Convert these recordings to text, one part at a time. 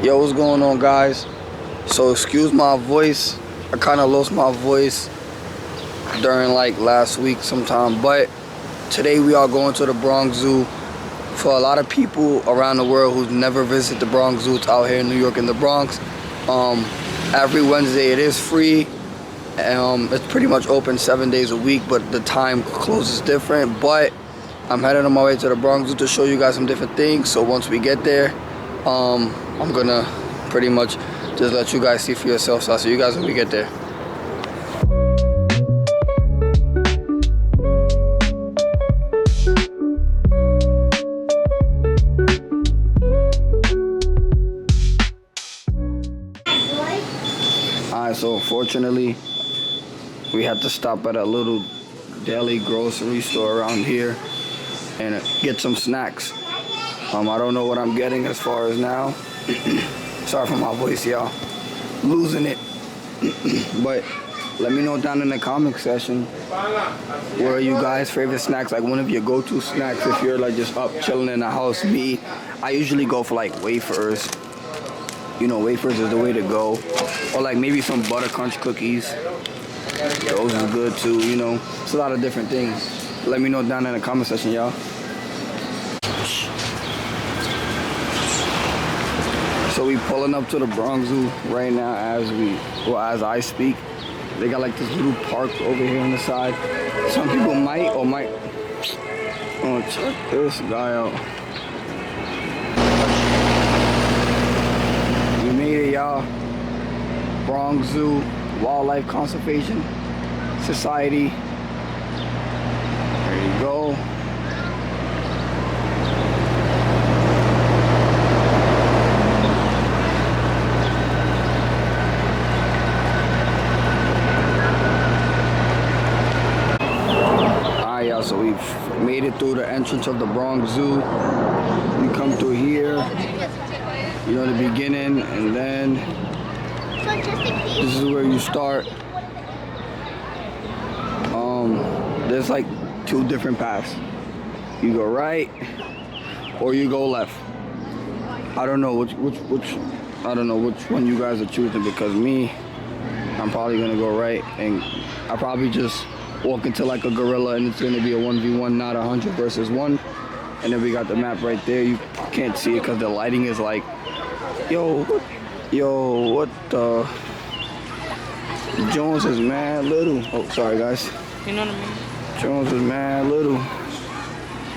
Yo, what's going on, guys? So excuse my voice. I kind of lost my voice during like last week sometime, but today we are going to the Bronxzoo. For a lot of people around the world who've never visited the Bronxzoo, it's out here in New York in the Bronx. Every Wednesday it is free. It's pretty much open 7 days a week, but the time closes different. But I'm headed on my way to the Bronxzoo to show you guys some different things. So once we get there, I'm gonna pretty much just let you guys see for yourself. So I'll see you guys when we get there. Alright, so unfortunately we had to stop at a little deli grocery store around here and get some snacks. I don't know what I'm getting as far as now. Sorry for my voice, y'all. Losing it. But let me know down in the comment section, what are you guys' favorite snacks? Like one of your go-to snacks if you're like just up chilling in the house. Me, I usually go for like wafers. You know, wafers is the way to go. Or like maybe some butter crunch cookies. Those are good too, you know. It's a lot of different things. Let me know down in the comment section, y'all. So we pulling up to the Bronxzoo right now as I speak. They got like this little park over here on the side. Some people might. Oh, check this guy out. We made it, y'all. Bronxzoo Wildlife Conservation Society. There you go. So we've made it through the entrance of the Bronxzoo. You come through here, you know, the beginning, and then this is where you start. There's like two different paths. You go right or you go left. I don't know which one you guys are choosing, because me, I'm probably gonna go right, and I probably just walk into like a gorilla and it's gonna be a 1v1, not 100 versus 1. And then we got the map right there. You can't see it because the lighting is like, what the? Jones is mad little. Oh, sorry guys. You know what I mean? Jones is mad little.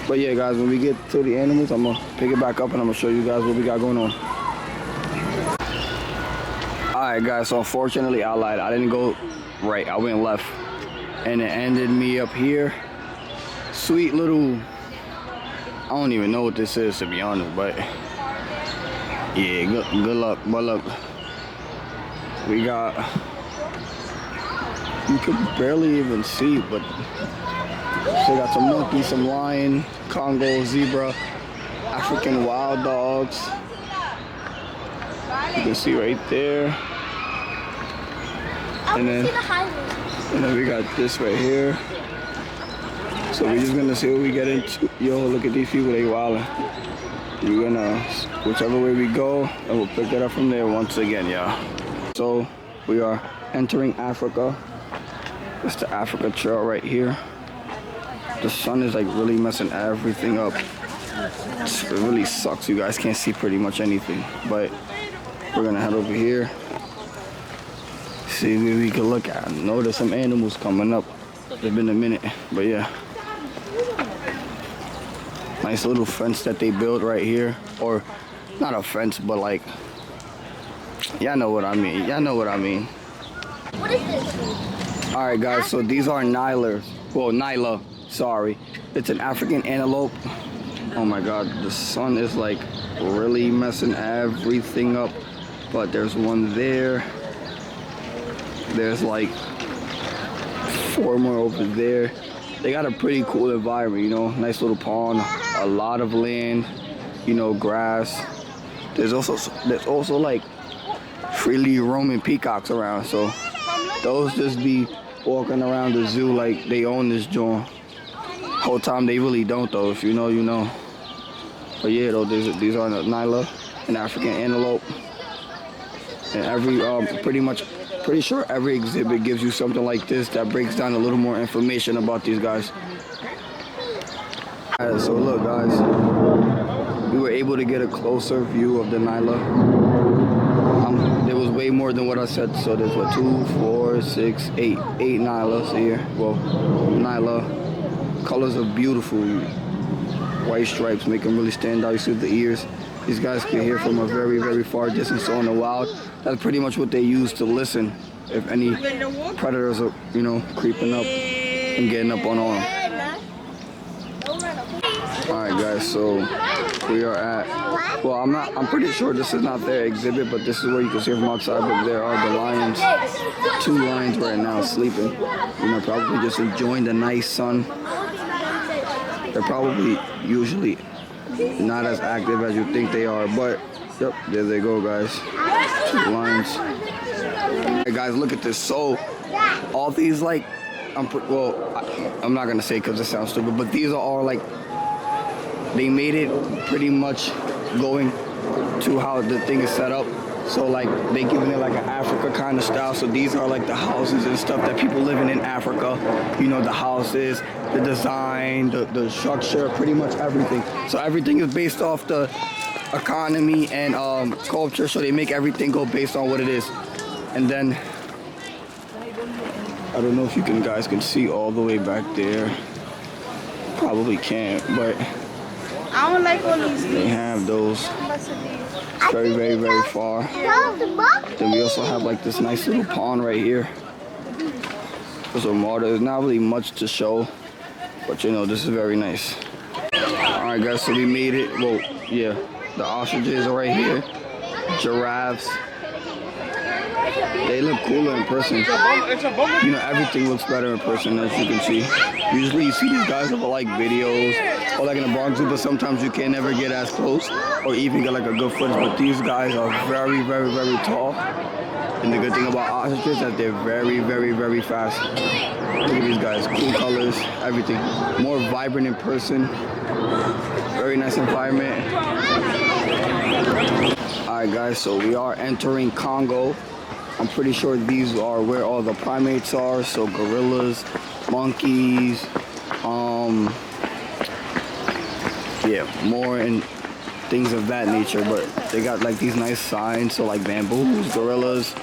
But yeah, guys, when we get to the animals, I'm gonna pick it back up and I'm gonna show you guys what we got going on. Alright guys, so unfortunately I lied. I didn't go right, I went left. And it ended me up here. Sweet little, I don't even know what this is, to be honest, but yeah, good luck, but look, we got, you could barely even see, but they got some monkey, some lion, Congo, zebra, African wild dogs. You can see right there. And then we got this right here. So we're just gonna see what we get into. Yo, look at these people, they wildin'. We're gonna, whichever way we go, and we'll pick it up from there once again, y'all. So we are entering Africa. It's the Africa Trail right here. The sun is like really messing everything up. It really sucks. You guys can't see pretty much anything. But we're gonna head over here. See what we can look at. I know there's some animals coming up. It's been a minute, but yeah. Nice little fence that they built right here. Or not a fence, but like, y'all know what I mean. Y'all know what I mean. What is this? Alright guys, so these are Nilers. Well, Nyla, sorry. It's an African antelope. Oh my god, the sun is like really messing everything up. But there's one there. There's like 4 more over there. They got a pretty cool environment, you know, nice little pond, a lot of land, you know, grass. There's also like freely roaming peacocks around, so those just be walking around the zoo like they own this joint. Whole time they really don't though. If you know, you know. But yeah, though, these are Nyla, an African antelope. And pretty sure every exhibit gives you something like this that breaks down a little more information about these guys. Alright, so look guys, we were able to get a closer view of the Nyla. There was way more than what I said, so there's what, 2, 4, 6, 8 Nylas here. Well, Nyla, colors are beautiful. White stripes make them really stand out. You see the ears. These guys can hear from a very, very far distance. So in the wild, that's pretty much what they use to listen if any predators are, creeping up and getting up on them. Alright guys, so we are at, well, I'm pretty sure this is not their exhibit, but this is where you can see from outside. But there are the lions, 2 lions right now sleeping, probably just enjoying the nice sun. They're probably usually not as active as you think they are, but yep, there they go guys, 2 lions. Hey guys, look at this. So all these, like, I'm not gonna say because it sounds stupid, but these are all like, they made it pretty much going to how the thing is set up. So like they giving it like an Africa kind of style. So these are like the houses and stuff that people living in Africa. The houses, the design, the structure, pretty much everything. So everything is based off the economy and culture. So they make everything go based on what it is. And then I don't know if you guys can see all the way back there. Probably can't, but I don't like all these. They have those. It's very, very, very far. Then we also have like this nice little pond right here. There's some water. There's not really much to show, but this is very nice. Alright guys, so we made it. Well, yeah, the ostriches are right here. Giraffes. They look cooler in person. Everything looks better in person, as you can see. Usually you see these guys over like videos or like in the Bronxzoo, but sometimes you can't never get as close or even get like a good footage. But these guys are very, very, very tall. And the good thing about ostriches is that they're very, very, very fast. Look at these guys, cool colors, everything. More vibrant in person. Very nice environment. Alright guys, so we are entering Congo. I'm pretty sure these are where all the primates are. So gorillas, monkeys, yeah, more and things of that nature. But they got like these nice signs, so like bamboos, gorillas,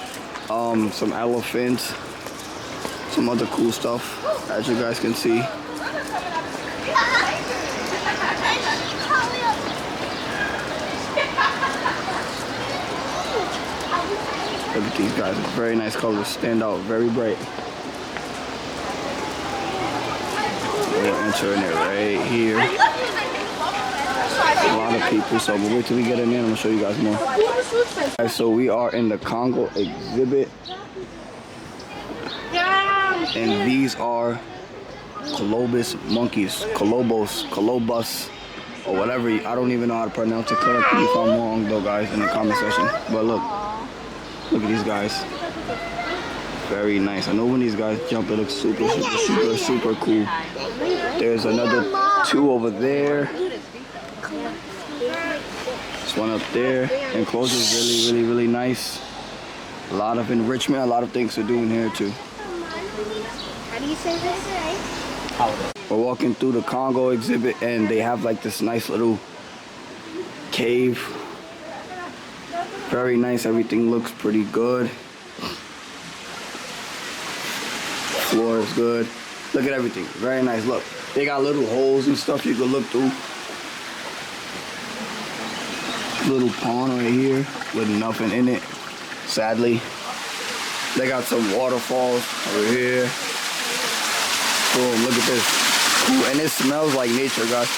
some elephants, some other cool stuff, as you guys can see. Look at these guys, very nice colors, stand out, very bright. We're entering it right here. A lot of people, so we'll wait till we get in there and I'm gonna show you guys more. Alright, so we are in the Congo exhibit. And these are colobus monkeys, colobus, or whatever. I don't even know how to pronounce it correctly. If I'm wrong though, guys, in the comment section. But look at these guys. Very nice. I know when these guys jump, it looks super, super, super, super cool. There's another 2 over there. This one up there. Enclosure is really, really, really nice. A lot of enrichment, a lot of things to do in here too. How do you say this? We're walking through the Congo exhibit and they have like this nice little cave. Very nice, everything looks pretty good. Floor is good. Look at everything, very nice. Look, they got little holes and stuff you can look through. Little pond right here with nothing in it, sadly. They got some waterfalls over here. Boom, look at this. Cool, and it smells like nature, guys.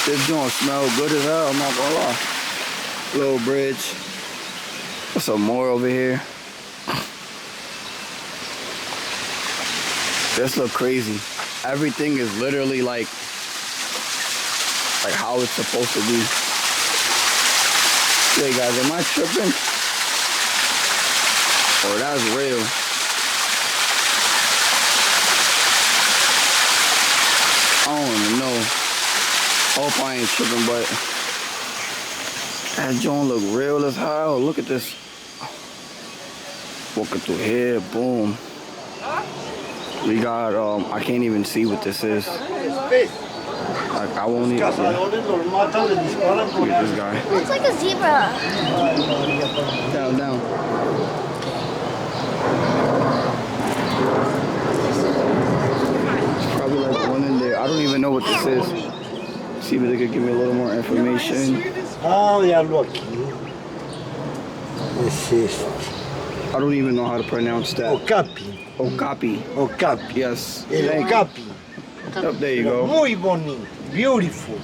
This joint smells good as hell, I'm not gonna lie. Little bridge. There's some more over here. This look crazy. Everything is literally like how it's supposed to be. Hey guys, am I tripping? Or that's real? I don't even know. Hope I ain't tripping, but that joint look real as hell. Look at this. Walking through here, boom. We got, I can't even see what this is. Like, I won't even see. Look at this guy. Looks like a zebra. Down, down. Probably like one in there. I don't even know what this is. See if they could give me a little more information. Olha aqui. Esse este. I don't even know how to pronounce that. Okapi. Okapi. Okapi. Yes. El okapi. Yep, there you go. Muy bonito. Beautiful.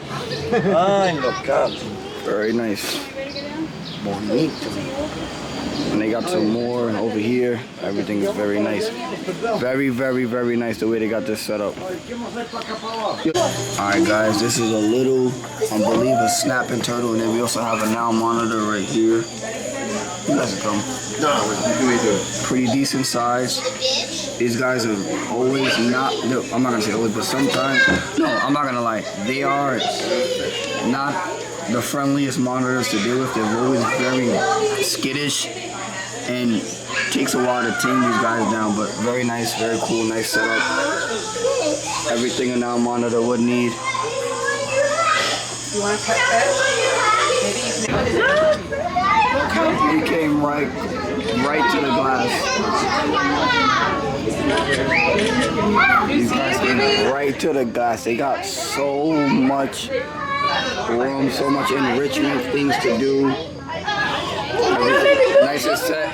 Ay, okapi. Very nice. Bonito. And they got some more over here. Everything is very nice. Very, very, very nice the way they got this set up. Alright guys, this is a little, I believe a snapping turtle, and then we also have a now monitor right here. You guys come. Pretty decent size. These guys are always not, no, I'm not gonna say always, but sometimes, no, I'm not gonna lie. They are not the friendliest monitors to deal with. They're always very skittish, and takes a while to tame these guys down, but very nice, very cool, nice setup. Everything a now monitor would need. You want to cut that? He came right to the glass. These guys came right to the glass. They got so much room, so much enrichment, things to do. Nice and set.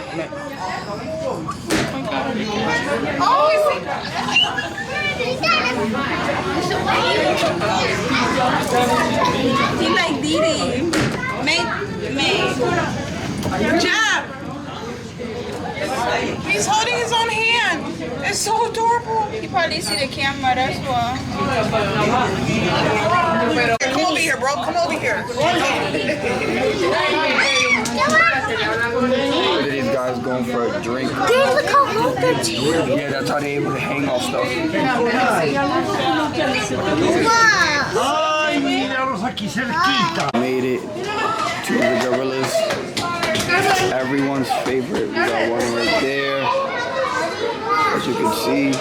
He like Didi. May. Jab. He's holding his own hand. It's so adorable. You probably see the camera, that's why. Come over here, bro. Come over here. Look at these guys going for a drink. Look how long they're cheap. Yeah, that's how they're able to hang off stuff. Ay, míralos aquí cerquita. Made it to the gorillas. Everyone's favorite. We got one right there. As you can see.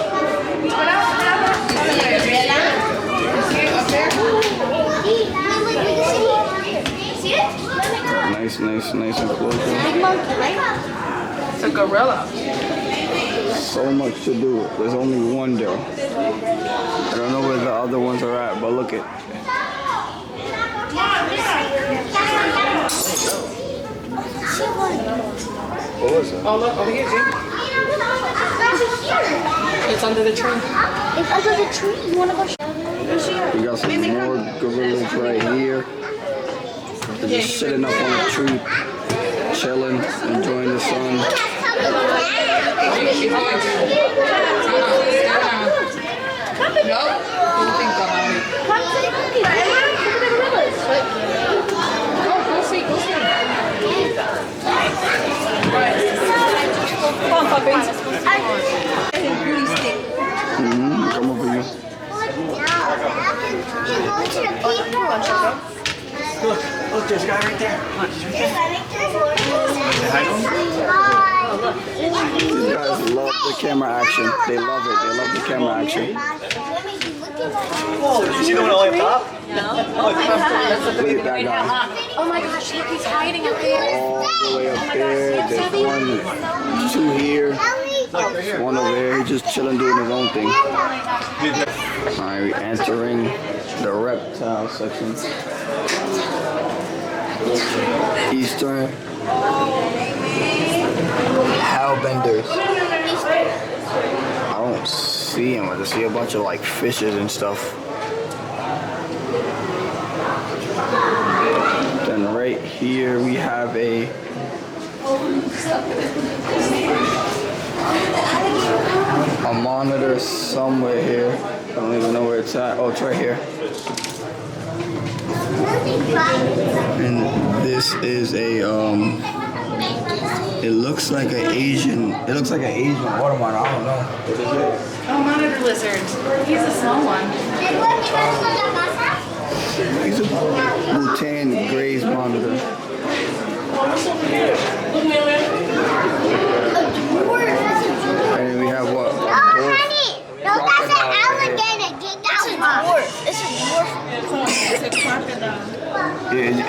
Nice and close. It's a gorilla. So much to do. There's only one though. I don't know where the other ones are at, but look at. What was it? Oh, look, over here, Jim. It's under the tree. It's under the tree. You want to go show We got some more gorillas right here. They're just sitting up on a tree, chilling, enjoying the sun. Come on, puppies. Come over here. Look, there's a guy right there. These guys love the camera action. They love it. They love the camera action. Oh, did you see the one all up top? Look at that guy. Oh my gosh, look, he's hiding up there. All the way up there. There's one, two here. One over there. He's just chilling, doing his own thing. Alright, we're entering the reptile section. Eastern hellbenders. I don't see them. I just see a bunch of like fishes and stuff. Then right here we have a monitor somewhere here. I don't even know where it's at. Oh, it's right here. And this is a it looks like an Asian water monitor. I don't know. What is it? Oh, monitor lizard. He's a small one. He's a Bhutan graze monitor.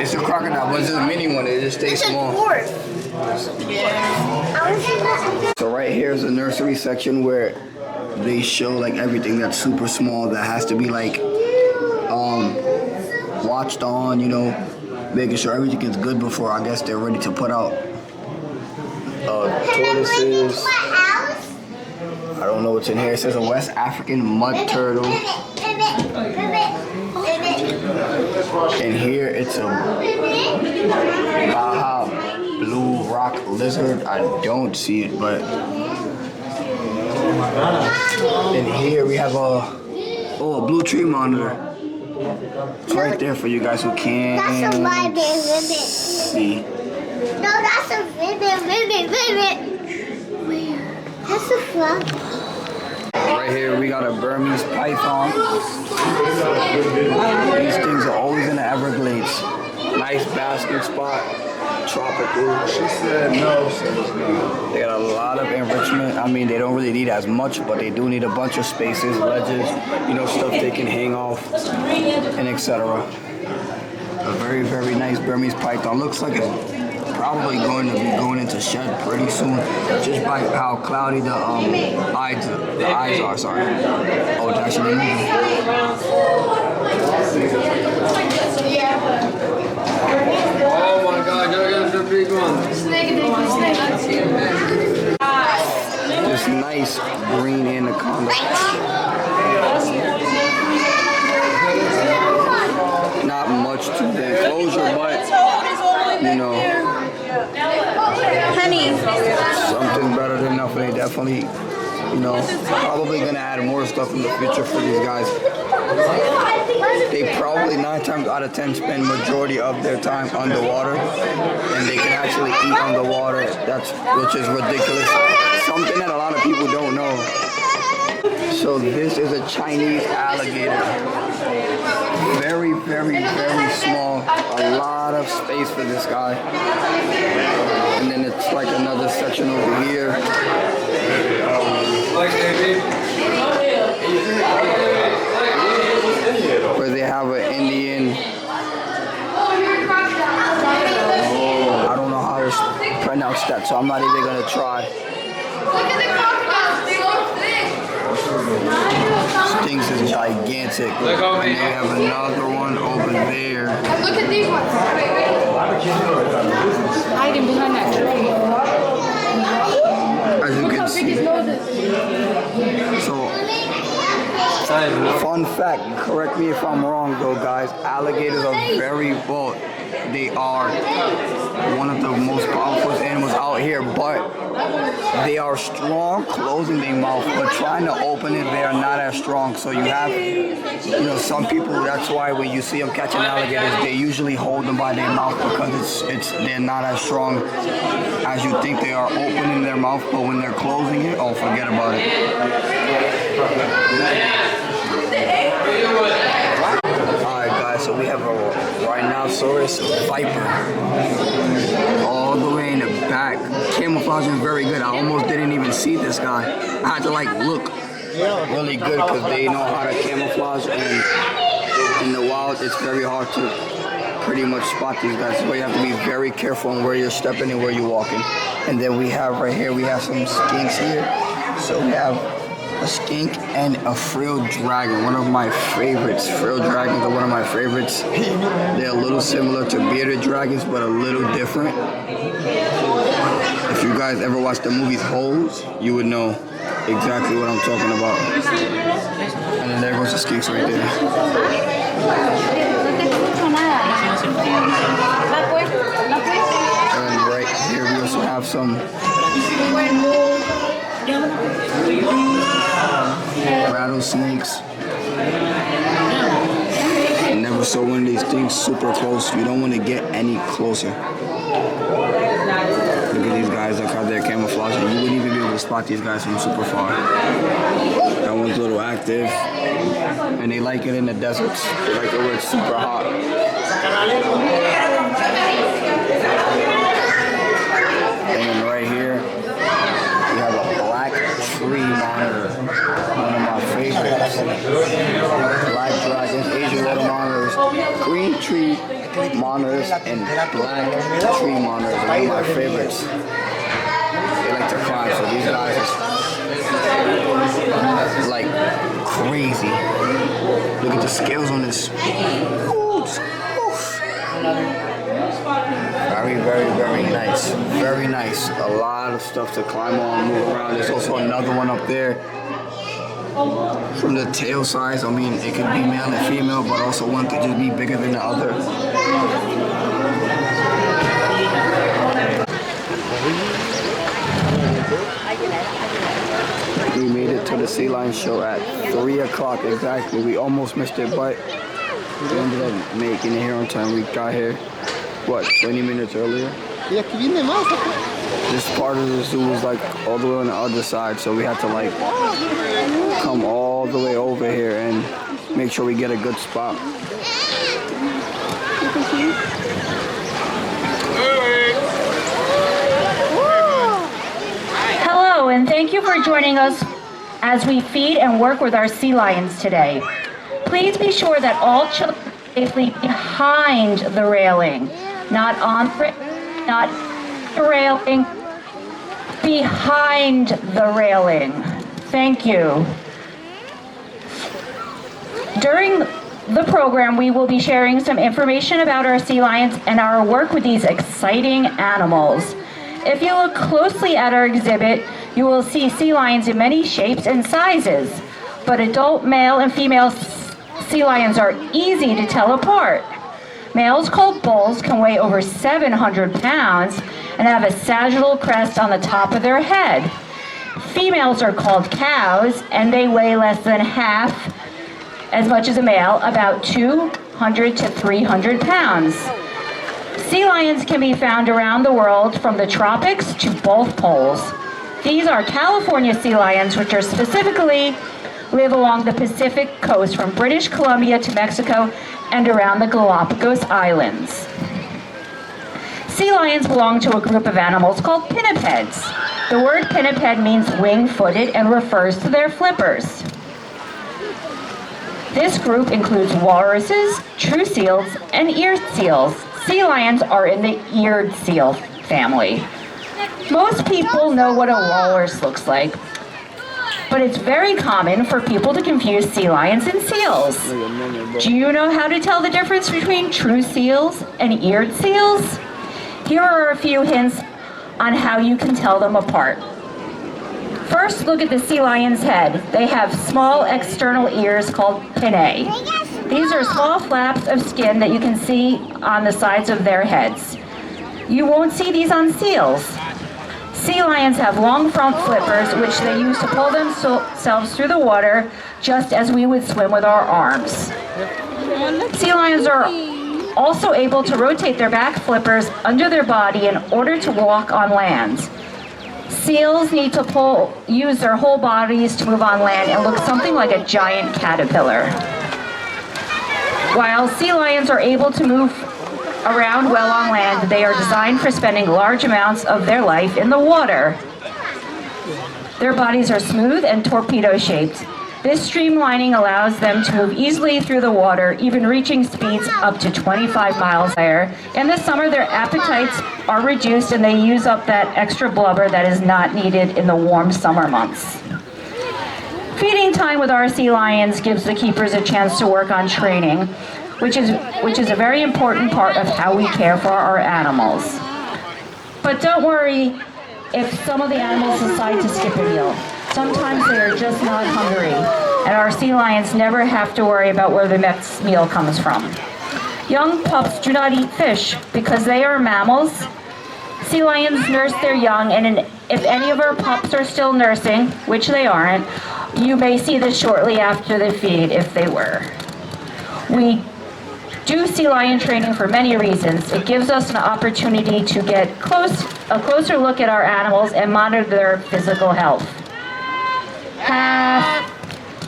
It's a crocodile, but it's a mini one. It just stays small. So right here is the nursery section where they show like everything that's super small that has to be like watched on, you know, making sure everything is good before I guess they're ready to put out. Tortoises. I don't know what's in here. It says a West African mud turtle. And here it's a Baja blue rock lizard. I don't see it, but. And here we have a blue tree monitor. It's right there for you guys who can't That's a ribbon. see. No, that's a ribbon. Where? That's a frog. Right here we got a Burmese python. These things are always in the Everglades. Nice basking spot. Tropical. She said no. They got a lot of enrichment. I mean, they don't really need as much, but they do need a bunch of spaces, ledges, you know, stuff they can hang off, and etc. A very, very nice Burmese python. Looks like it's probably going to be going into shed pretty soon, just by how cloudy the eyes are. Sorry. Oh, it's actually moving. Oh my God, that's a big one. This nice green anaconda. Not much to the enclosure, but you know, Honey. something better than nothing. They definitely, you know, probably gonna add more stuff in the future for these guys. They probably 9 times out of 10 spend majority of their time underwater, and they can actually eat underwater. Which is ridiculous. Something that a lot of people don't know. So this is a Chinese alligator. Very, very, very small. A lot of space for this guy. And then it's like another section over here. Where they have an Indian. I don't know how to pronounce that, so I'm not even gonna try. This thing is gigantic. And they have another one over there. Look at these ones. Hiding behind that tree. As you can see. So, fun fact, correct me if I'm wrong though, guys. Alligators are they are one of the most powerful animals out here, but they are strong closing their mouth, but trying to open it, they are not as strong. So you have, you know, some people, that's why when you see them catching alligators, they usually hold them by their mouth because they're not as strong as you think they are opening their mouth, but when they're closing it, oh, forget about it. Alright guys, so we have a rhinoceros viper all the way in the back. Camouflage is very good. I almost didn't even see this guy. I had to like look really good because they know how to camouflage, and in the wild it's very hard to pretty much spot these guys. So you have to be very careful on where you're stepping and where you're walking. And then we have right here, we have some skinks here. So we have a skink and a frilled dragon, one of my favorites. Frilled dragons are one of my favorites. They're a little similar to bearded dragons, but a little different. If you guys ever watched the movie Holes, you would know exactly what I'm talking about. And then there goes the skinks right there. And right here we also have some rattlesnakes. I never saw one of these things super close. You don't want to get any closer. Look at these guys, look how they're camouflaging. You wouldn't even be able to spot these guys from super far. That one's a little active. And they like it in the deserts. They like it where it's super hot. And then right here, we have a black tree monitor. One of my favorites. Black dragons, Asian water monitors. Green tree monitors and black tree monitors are one of my favorites. They like to climb, so these guys are like crazy. Look at the scales on this. Very, very, very nice. Very nice. A lot of stuff to climb on, move around. There's also another one up there. From the tail size, I mean, it could be male and female, but also one could just be bigger than the other. We made it to the Sea Lion show at 3 o'clock exactly. We almost missed it, but we ended up making it here on time. We got here, what, 20 minutes earlier? This part of the zoo is like all the way on the other side, so we had to like come all the way over here and make sure we get a good spot. Hello, and thank you for joining us as we feed and work with our sea lions today. Please be sure that all children are safely behind the railing, not on not the railing, behind the railing. Thank you. During the program, we will be sharing some information about our sea lions and our work with these exciting animals. If you look closely at our exhibit, you will see sea lions in many shapes and sizes, but adult male and female sea lions are easy to tell apart. Males, called bulls, can weigh over 700 pounds and have a sagittal crest on the top of their head. Females are called cows, and they weigh less than half as much as a male, about 200 to 300 pounds. Sea lions can be found around the world from the tropics to both poles. These are California sea lions, which are specifically live along the Pacific coast from British Columbia to Mexico and around the Galapagos Islands. Sea lions belong to a group of animals called pinnipeds. The word pinniped means wing-footed and refers to their flippers. This group includes walruses, true seals, and eared seals. Sea lions are in the eared seal family. Most people know what a walrus looks like, but it's very common for people to confuse sea lions and seals. Do you know how to tell the difference between true seals and eared seals? Here are a few hints on how you can tell them apart. First, look at the sea lion's head. They have small external ears called pinnae. These are small flaps of skin that you can see on the sides of their heads. You won't see these on seals. Sea lions have long front flippers, which they use to pull themselves through the water, just as we would swim with our arms. Sea lions are also able to rotate their back flippers under their body in order to walk on land. Seals need to use their whole bodies to move on land and look something like a giant caterpillar. While sea lions are able to move around well on land, they are designed for spending large amounts of their life in the water. Their bodies are smooth and torpedo-shaped. This streamlining allows them to move easily through the water, even reaching speeds up to 25 miles per hour. In the summer, their appetites are reduced and they use up that extra blubber that is not needed in the warm summer months. Feeding time with our sea lions gives the keepers a chance to work on training, which is a very important part of how we care for our animals. But don't worry if some of the animals decide to skip a meal. Sometimes they are just not hungry, and our sea lions never have to worry about where the next meal comes from. Young pups do not eat fish because they are mammals. Sea lions nurse their young, and if any of our pups are still nursing, which they aren't, you may see this shortly after the feed if they were. We do sea lion training for many reasons. It gives us an opportunity to get a closer look at our animals and monitor their physical health.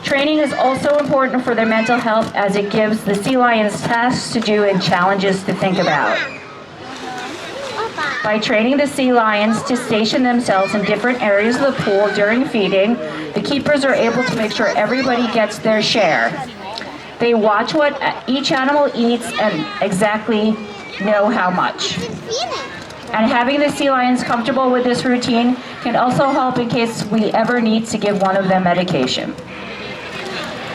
Training is also important for their mental health as it gives the sea lions tasks to do and challenges to think about. By training the sea lions to station themselves in different areas of the pool during feeding, the keepers are able to make sure everybody gets their share. They watch what each animal eats and exactly know how much. And having the sea lions comfortable with this routine can also help in case we ever need to give one of them medication.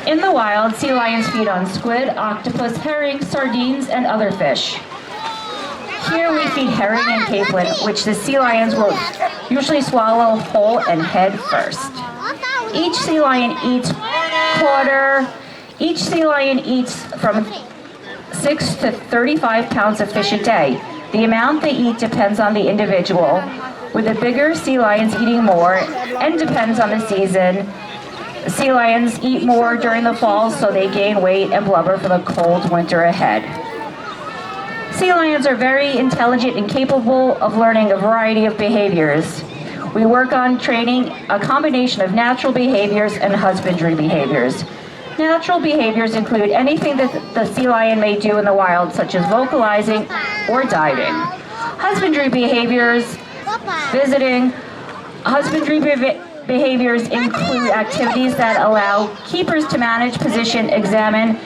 In the wild, sea lions feed on squid, octopus, herring, sardines, and other fish. Here we feed herring and capelin, which the sea lions will usually swallow whole and head first. Each sea lion eats from 6 to 35 pounds of fish a day. The amount they eat depends on the individual, with the bigger sea lions eating more, and depends on the season. Sea lions eat more during the fall, so they gain weight and blubber for the cold winter ahead. Sea lions are very intelligent and capable of learning a variety of behaviors. We work on training a combination of natural behaviors and husbandry behaviors. Natural behaviors include anything that the sea lion may do in the wild, such as vocalizing or diving. Husbandry behaviors, visiting. Husbandry behaviors include activities that allow keepers to manage, position, examine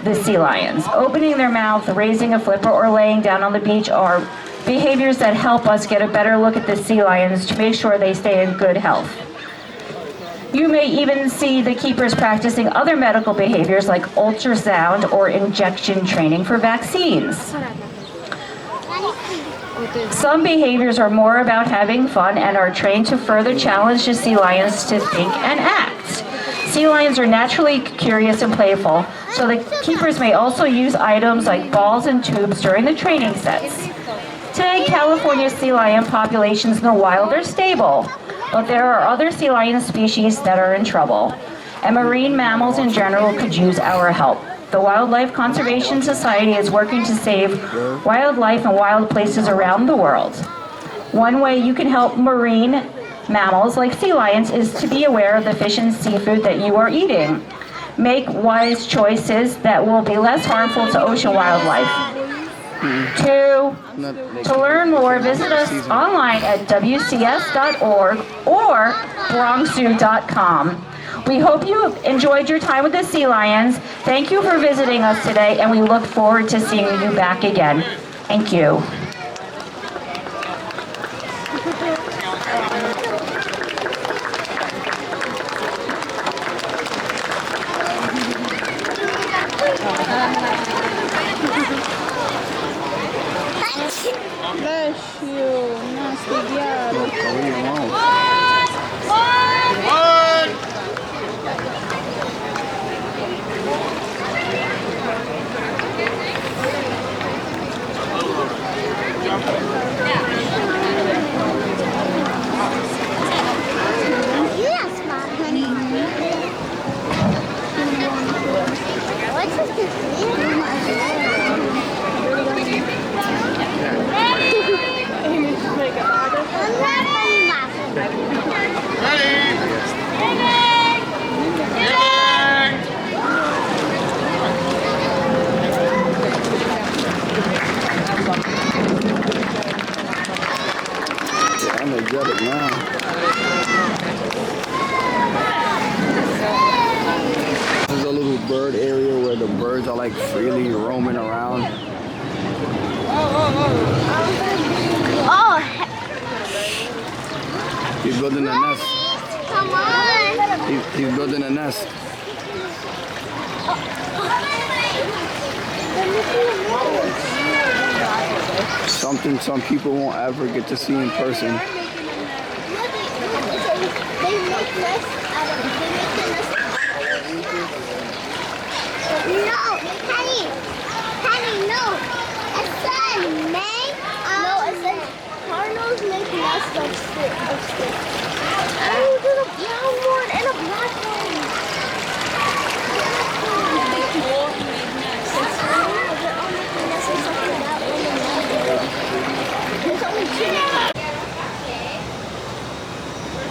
the sea lions. Opening their mouth, raising a flipper, or laying down on the beach are behaviors that help us get a better look at the sea lions to make sure they stay in good health. You may even see the keepers practicing other medical behaviors like ultrasound or injection training for vaccines. Some behaviors are more about having fun and are trained to further challenge the sea lions to think and act. Sea lions are naturally curious and playful, so the keepers may also use items like balls and tubes during the training sets. Today, California sea lion populations in the wild are stable, but there are other sea lion species that are in trouble, and marine mammals in general could use our help. The Wildlife Conservation Society is working to save wildlife and wild places around the world. One way you can help marine mammals like sea lions is to be aware of the fish and seafood that you are eating. Make wise choices that will be less harmful to ocean wildlife. To learn more, visit us online at wcs.org or bronxzoo.com. We hope you enjoyed your time with the sea lions. Thank you for visiting us today, and we look forward to seeing you back again. Thank you. Bless you, nasty girl. Yes, Mom, honey. What's this? I'm energetic now. This is a little bird area where the birds are like freely roaming around. Oh, He's building a nest. come on. He's building a nest. Something some people won't ever get to see in person. They make nests out of No, honey, no. It said make. No, it said cardinals make nests of sticks. Oh, there's a brown one and a black one.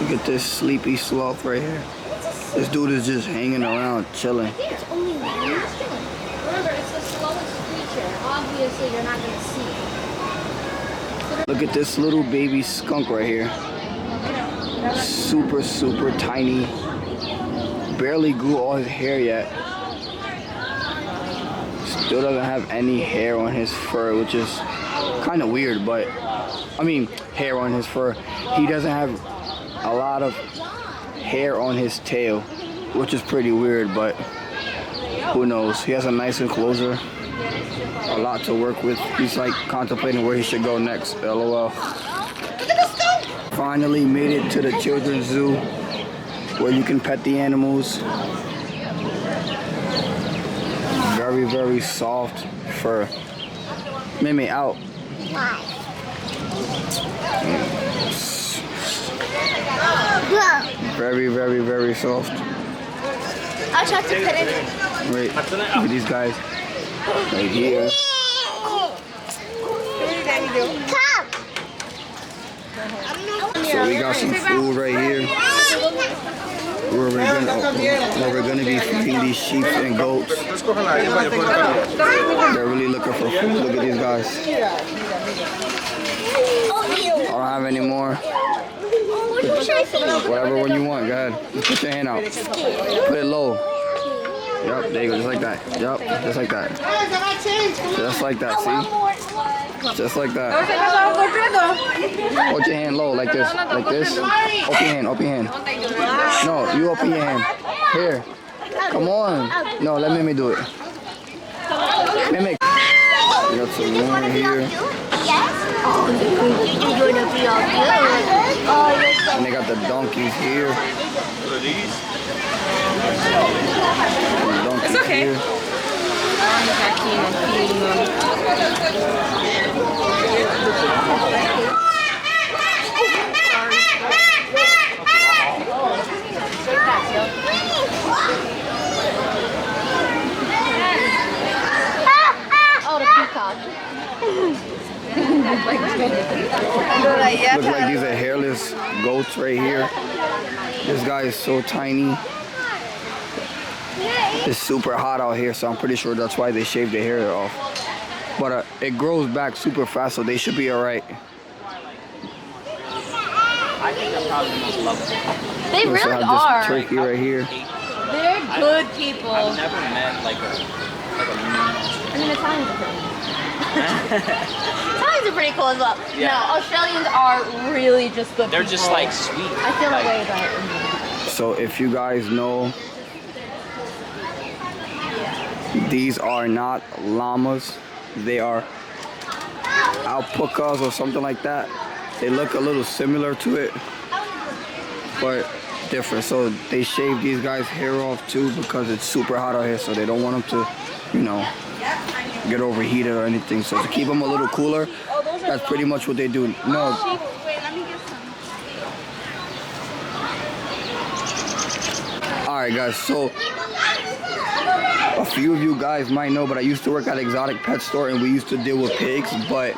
Look at this sleepy sloth right here. This dude is just hanging around, chilling. It's only one. Remember, it's the slowest creature. Obviously, you're not going to see it. Look at this little baby skunk right here. Super, super tiny. Barely grew all his hair yet. still doesn't have any hair on his fur, which is kind of weird, but I mean, hair on his fur. He doesn't have a lot of hair on his tail, which is pretty weird, but who knows? He has a nice enclosure, a lot to work with. He's like contemplating where he should go next, LOL. Finally made it to the children's zoo where you can pet the animals. Very, very soft fur. Mimi, out. Very, very, very soft. I'll try to put it in. Wait, look at these guys right here. Come. So we got some food right here. Where we're gonna be feeding these sheep and goats. They're really looking for food. Look at these guys. I don't have any more. Whatever one you want, go ahead. Just put your hand out. Put it low. Yep, there you go, just like that. Yep, just like that. Just like that, see? Just like that. Hold your hand low, like this. Like this. Open your hand. No, you open your hand. Here. Come on. No, let Mimi do it. Mimi. We got some more here. And they got the donkeys here. It's okay. Here. Oh, the peacock. Look like these are hairless goats right here. This guy is so tiny. It's super hot out here, so I'm pretty sure that's why they shaved their hair off. But it grows back super fast, so they should be alright. I think that's probably the most lovable. They We also really have are. this turkey right here. They're good people. I've never met like a I mean, Italians are pretty. Italians are pretty cool as well. Yeah. No, Australians are really just good they're people. just like sweet. I feel like, that way about Indians. So if you guys know, these are not llamas. They are alpacas or something like that. They look a little similar to it, but different. So they shave these guys' hair off too because it's super hot out here, so they don't want them to, you know, get overheated or anything. So to keep them a little cooler, that's pretty much what they do. No. Alright guys, so a few of you guys might know, but I used to work at an exotic pet store and we used to deal with pigs, but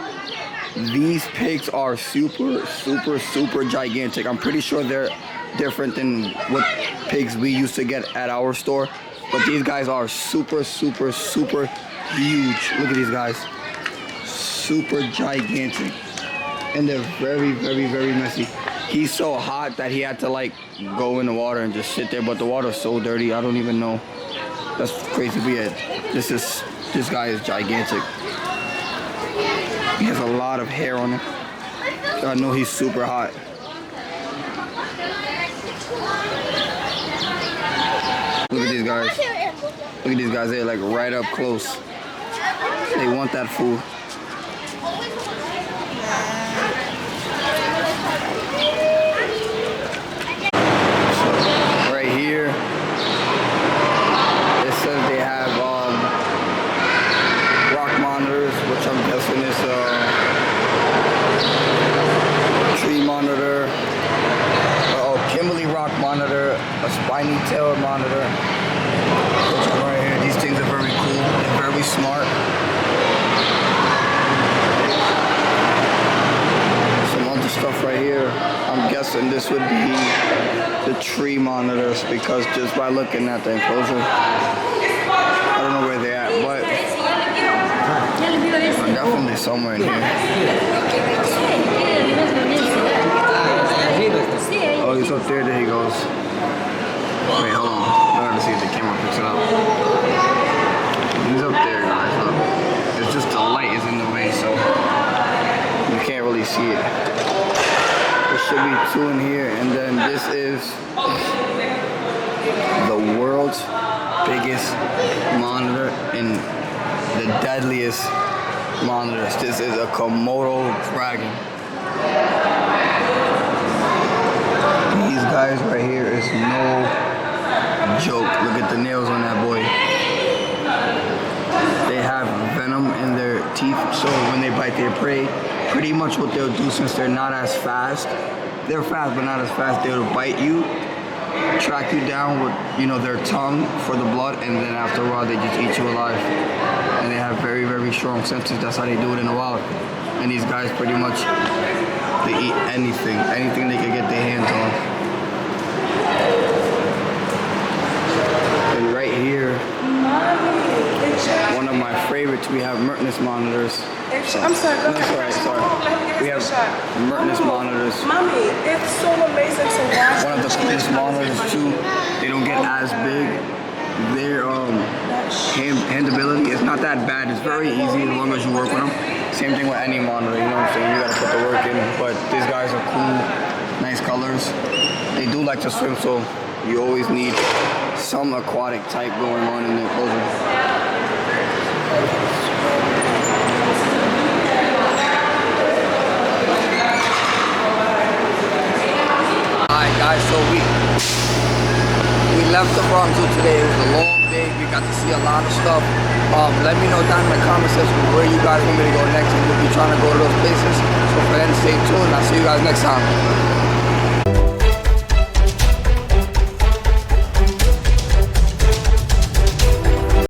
these pigs are super, super, super gigantic. I'm pretty sure they're different than what pigs we used to get at our store, but these guys are super, super, super huge. Look at these guys. Super gigantic. And they're very, very, very messy. He's so hot that he had to like go in the water and just sit there, but the water's so dirty, I don't even know. That's crazy weird. This guy is gigantic. He has a lot of hair on him. So I know he's super hot. Look at these guys. Look at these guys, they're like right up close. They want that food. Right here, it says they have rock monitors, which I'm guessing is tree monitor, Kimberly rock monitor, a spiny tail monitor. Which one right here. These things are very cool. They're very smart. Some other stuff right here. I'm guessing this would be the tree monitors because just by looking at the enclosure, I don't know where they're at, but they're definitely somewhere in here. Oh, he's up there. There he goes. Wait, hold on. I gotta see if the camera picks it up. He's up there, guys. Look. so you can't really see it. There should be 2 in here, and then this is the world's biggest monitor and the deadliest monitors. This is a Komodo dragon. These guys right here is no joke. Look at the nails on that boy. They have venom in their teeth, so when they bite their prey, pretty much what they'll do, since they're not as fast, they're fast but not as fast, they'll bite you, track you down with, you know, their tongue for the blood, and then after a while they just eat you alive. And they have very, very strong senses. That's how they do it in the wild. And these guys pretty much, they eat anything they can get their hands on. And right here, one of my favorites, we have Mertens monitors. I'm sorry, go No, ahead. sorry. We have Mertens monitors. Mommy, it's so amazing to watch. One of the coolest monitors too. They don't get as big. Their handability is not that bad. It's very easy as long as you work with them. Same thing with any monitor, you know what I'm saying? You gotta put the work in. But these guys are cool, nice colors. They do like to swim, so you always need some aquatic type going on in their clothing. Alright guys, so we left the Bronxzoo today. It was a long day. We got to see a lot of stuff. Let me know down in the comment section where you guys want me to go next, and we'll be trying to go to those places. So for then, stay tuned. I'll see you guys next time.